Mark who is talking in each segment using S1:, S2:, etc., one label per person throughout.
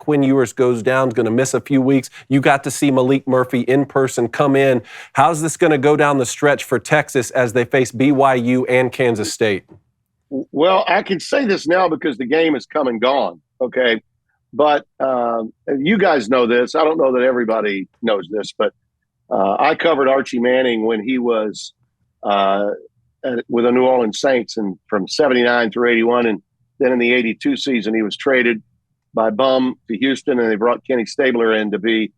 S1: Quinn Ewers goes down, is going to miss a few weeks. You got to see Malik Murphy in person come in. How's this going to go down the stretch for Texas as they face BYU and Kansas State?
S2: Well, I can say this now because the game is come and gone, okay? But you guys know this. I don't know that everybody knows this, but I covered Archie Manning when he was with the New Orleans Saints and from 79 through 81. And then in the 82 season, he was traded by Bum to Houston, and they brought Kenny Stabler in to be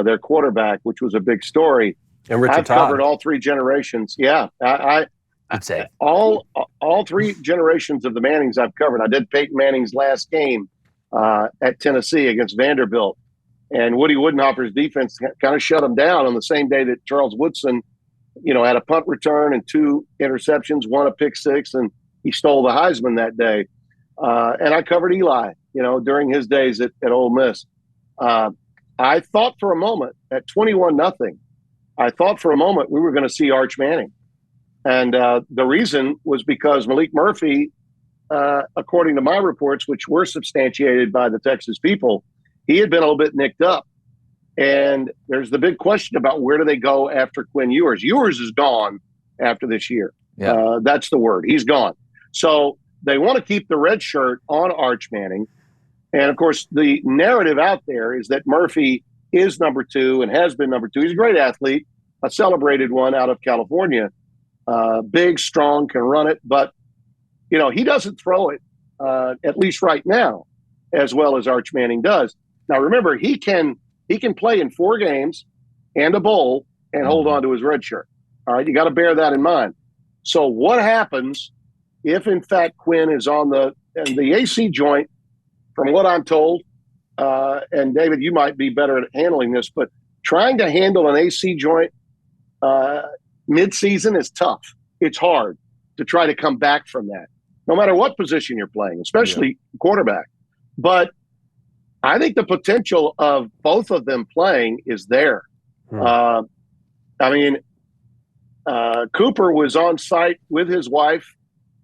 S2: their quarterback, which was a big story.
S1: And Richard
S2: I've
S1: Todd.
S2: covered all three generations. Yeah,
S3: I'd say
S2: all three generations of the Mannings I've covered. I did Peyton Manning's last game at Tennessee against Vanderbilt, and Woody Woodenhoffer's defense kind of shut him down on the same day that Charles Woodson, had a punt return and 2 interceptions, 1 a pick six, and he stole the Heisman that day. And I covered Eli, during his days at Ole Miss. I thought for a moment at 21-0, I thought for a moment we were going to see Arch Manning. And the reason was because Malik Murphy, according to my reports, which were substantiated by the Texas people, he had been a little bit nicked up. And there's the big question about where do they go after Quinn Ewers. Ewers is gone after this year.
S3: Yeah.
S2: That's the word. He's gone. So they want to keep the red shirt on Arch Manning. And, of course, the narrative out there is that Murphy is number 2 and has been number 2. He's a great athlete, a celebrated one out of California. Big, strong, can run it. But, he doesn't throw it, at least right now, as well as Arch Manning does. Now, remember, he can play in 4 games and a bowl and hold on to his red shirt. All right, you got to bear that in mind. So what happens if, in fact, Quinn is on the AC joint, from what I'm told, and David, you might be better at handling this, but trying to handle an AC joint mid-season is tough. It's hard to try to come back from that, no matter what position you're playing, especially quarterback. But I think the potential of both of them playing is there. Cooper was on site with his wife,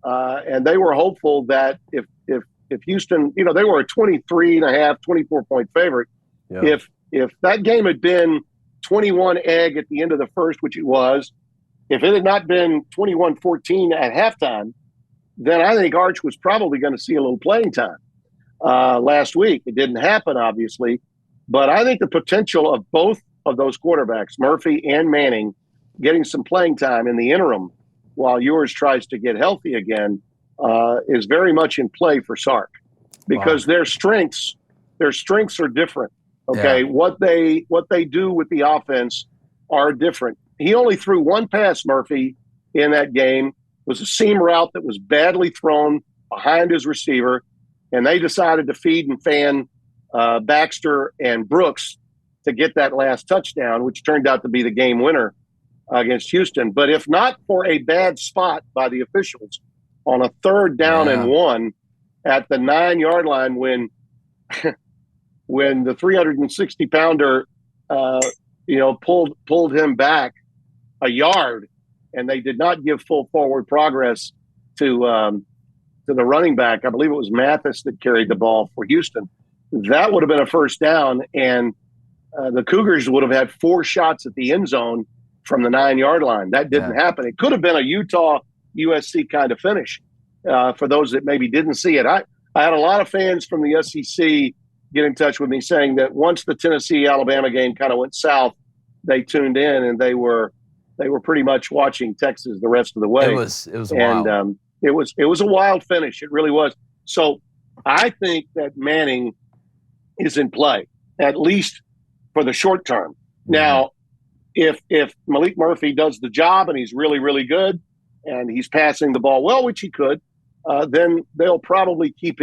S2: and they were hopeful that if Houston, they were a 24-point favorite. Yeah. If that game had been 21 egg at the end of the first, which it was, if it had not been 21-14 at halftime, then I think Arch was probably going to see a little playing time last week. It didn't happen, obviously, but I think the potential of both of those quarterbacks, Murphy and Manning, getting some playing time in the interim while Ewers tries to get healthy again is very much in play for Sark, because their strengths are different. Okay, yeah. What they do with the offense are different. He only threw 1 pass, Murphy, in that game. It was a seam route that was badly thrown behind his receiver, and they decided to feed and fan Baxter and Brooks to get that last touchdown, which turned out to be the game winner against Houston. But if not for a bad spot by the officials on a 3rd down and 1 at the 9-yard line, when the 360-pounder pulled him back a yard, and they did not give full forward progress to the running back. I believe it was Mathis that carried the ball for Houston. That would have been a 1st down, and the Cougars would have had 4 shots at the end zone from the 9-yard line. That didn't happen. It could have been a Utah-USC kind of finish for those that maybe didn't see it. I had a lot of fans from the SEC get in touch with me saying that once the Tennessee-Alabama game kind of went south, they tuned in and they were pretty much watching Texas the rest of the way.
S3: It was wild.
S2: And it was a wild finish. It really was. So I think that Manning is in play, at least for the short term. Now, if Malik Murphy does the job and he's really, really good and he's passing the ball well, which he could, then they'll probably keep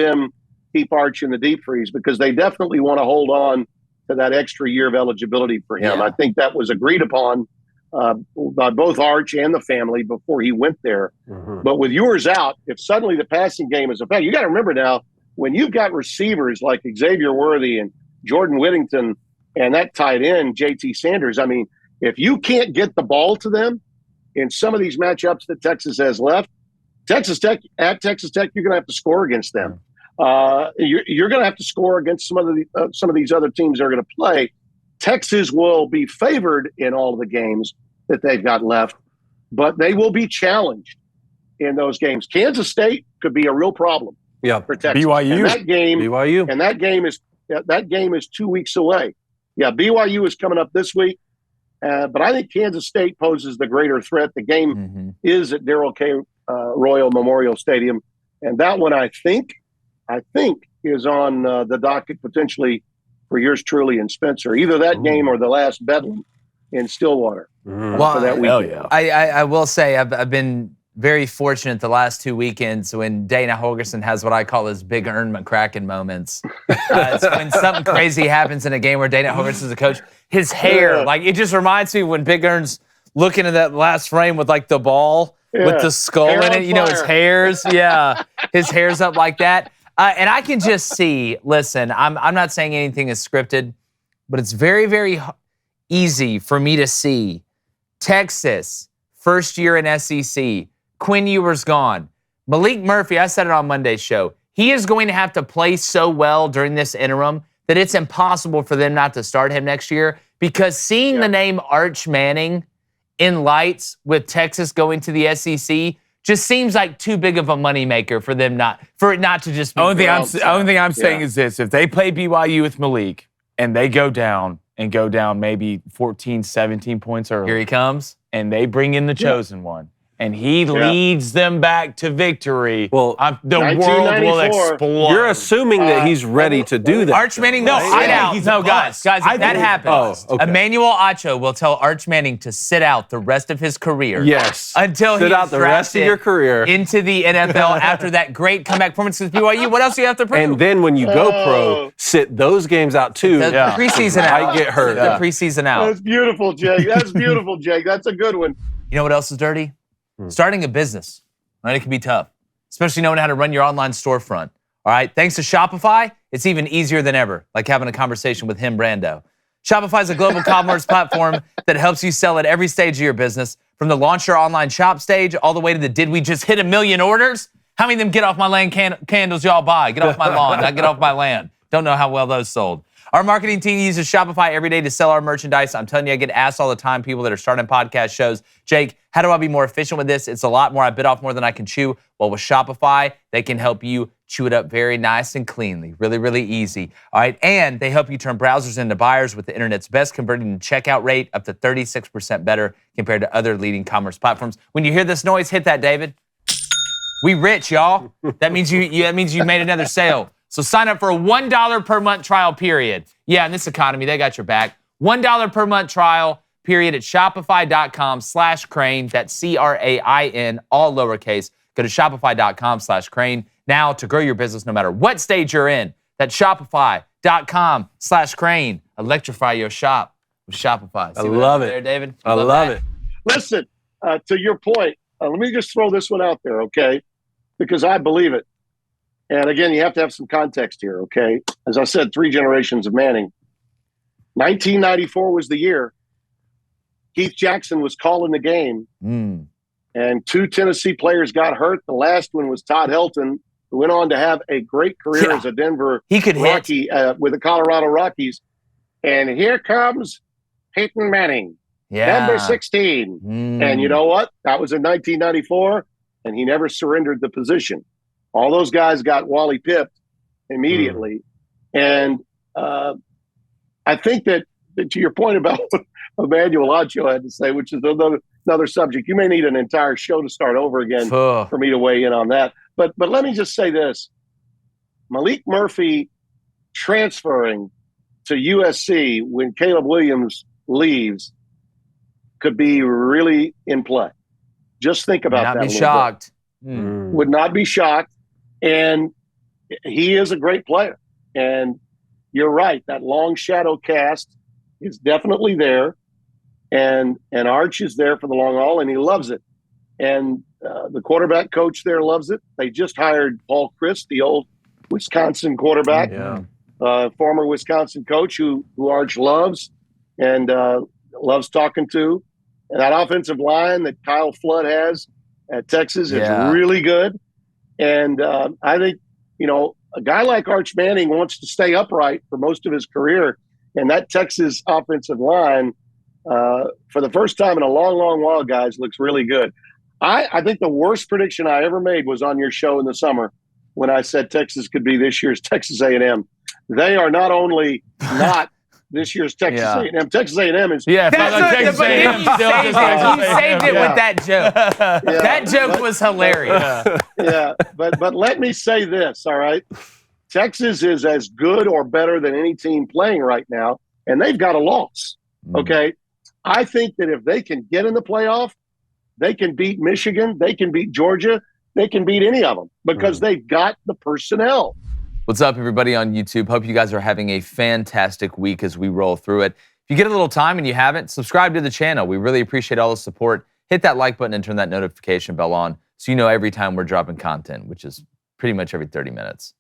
S2: Arch in the deep freeze, because they definitely want to hold on to that extra year of eligibility for him. Yeah. I think that was agreed upon by both Arch and the family before he went there. But with Ewers out, if suddenly the passing game is a fact, you got to remember now, when you've got receivers like Xavier Worthy and Jordan Whittington and that tight end, JT Sanders, I mean, if you can't get the ball to them in some of these matchups that Texas has left, at Texas Tech, you're going to have to score against them. you're going to have to score against some of these other teams they're going to play. Texas will be favored in all of the games that they've got left, but they will be challenged in those games. Kansas State could be a real problem for Texas.
S4: BYU.
S2: And that game,
S1: BYU.
S2: And that game is 2 weeks away. Yeah, BYU is coming up this week, but I think Kansas State poses the greater threat. The game is at Darrell K. Royal Memorial Stadium, and that one I think is on the docket potentially for yours truly and Spencer. Either that game or the last Bedlam in Stillwater for that weekend.
S3: I will say I've been very fortunate the last 2 weekends when Dana Holgorsen has what I call his big Ern McCracken moments. It's when something crazy happens in a game where Dana Holgorsen is a coach. His hair, like it just reminds me when Big Ern's looking at that last frame with like the ball with the skull
S2: hair
S3: in it. You know, his hair's up like that. And I can just see, listen, I'm not saying anything is scripted, but it's very, very easy for me to see Texas, first year in SEC, Quinn Ewers gone. Malik Murphy, I said it on Monday's show, he is going to have to play so well during this interim that it's impossible for them not to start him next year, because seeing the name Arch Manning in lights with Texas going to the SEC just seems like too big of a moneymaker for them for it not to just be.
S4: Only thing I'm saying is this: if they play BYU with Malik and they go down maybe 14, 17 points early,
S3: here he comes,
S4: and they bring in the chosen one, and he leads them back to victory,
S1: well,
S4: the world will explode.
S1: You're assuming that he's ready to do that.
S3: Arch Manning, guys, if that happens, Emmanuel Acho will tell Arch Manning to sit out the rest of his career.
S1: Yes.
S3: Until
S1: sit out the rest of your career
S3: into the NFL after that great comeback performance with BYU. What else do you have to prove?
S1: And then when you go pro, sit those games out too.
S3: The preseason out.
S1: I get hurt.
S3: The preseason out.
S2: That's beautiful, Jake. That's beautiful, Jake. That's a good one.
S3: You know what else is dirty? Starting a business, right? It can be tough, especially knowing how to run your online storefront. All right, thanks to Shopify, it's even easier than ever, like having a conversation with him, Brando. Shopify is a global commerce platform that helps you sell at every stage of your business, from the launch your online shop stage all the way to the did we just hit 1 million orders? How many of them get off my land candles y'all buy? Get off my lawn, not get off my land. Don't know how well those sold. Our marketing team uses Shopify every day to sell our merchandise. I'm telling you, I get asked all the time, people that are starting podcast shows, Jake, how do I be more efficient with this? It's a lot more. I bit off more than I can chew. Well, with Shopify, they can help you chew it up very nice and cleanly. Really, really easy. All right. And they help you turn browsers into buyers with the internet's best converting checkout rate, up to 36% better compared to other leading commerce platforms. When you hear this noise, hit that, David. We rich, y'all. That means you made another sale. So sign up for a $1 per month trial period. Yeah, in this economy, they got your back. $1 per month trial period at shopify.com/crane. That's CRAIN, all lowercase. Go to shopify.com/crane now to grow your business no matter what stage you're in. That's shopify.com/crane. Electrify your shop with Shopify.
S1: I love it.
S3: There, David.
S1: I love it.
S2: Listen, to your point, let me just throw this one out there, okay? Because I believe it. And again, you have to have some context here, okay? As I said, 3 generations of Manning. 1994 was the year. Keith Jackson was calling the game, and 2 Tennessee players got hurt. The last one was Todd Helton, who went on to have a great career as a Denver Rocky with the Colorado Rockies. And here comes Peyton Manning, number 16. And you know what? That was in 1994, and he never surrendered the position. All those guys got Wally pipped immediately. And I think that to your point about what Emmanuel Acho had to say, which is another subject, you may need an entire show to start over again for me to weigh in on that. But let me just say this. Malik Murphy transferring to USC when Caleb Williams leaves could be really in play. Just think about that.
S3: Would not be shocked.
S2: Would not be shocked. And he is a great player. And you're right. That long shadow cast is definitely there. And Arch is there for the long haul, and he loves it. And the quarterback coach there loves it. They just hired Paul Chryst, the old Wisconsin quarterback, former Wisconsin coach who Arch loves and loves talking to. And that offensive line that Kyle Flood has at Texas is really good. And I think, a guy like Arch Manning wants to stay upright for most of his career, and that Texas offensive line, for the first time in a long, long while, guys, looks really good. I think the worst prediction I ever made was on your show in the summer when I said Texas could be this year's Texas A&M. They are not only not this year's Texas A&M. Texas A&M is.
S4: Yeah,
S3: that's what
S4: A&M
S3: you saved it with that joke.
S2: Yeah,
S3: that joke was hilarious.
S2: Yeah, but let me say this, all right? Texas is as good or better than any team playing right now, and they've got a loss, okay? I think that if they can get in the playoff, they can beat Michigan, they can beat Georgia, they can beat any of them because they've got the personnel.
S3: What's up, everybody on YouTube? Hope you guys are having a fantastic week as we roll through it. If you get a little time and you haven't, subscribe to the channel. We really appreciate all the support. Hit that like button and turn that notification bell on so you know every time we're dropping content, which is pretty much every 30 minutes.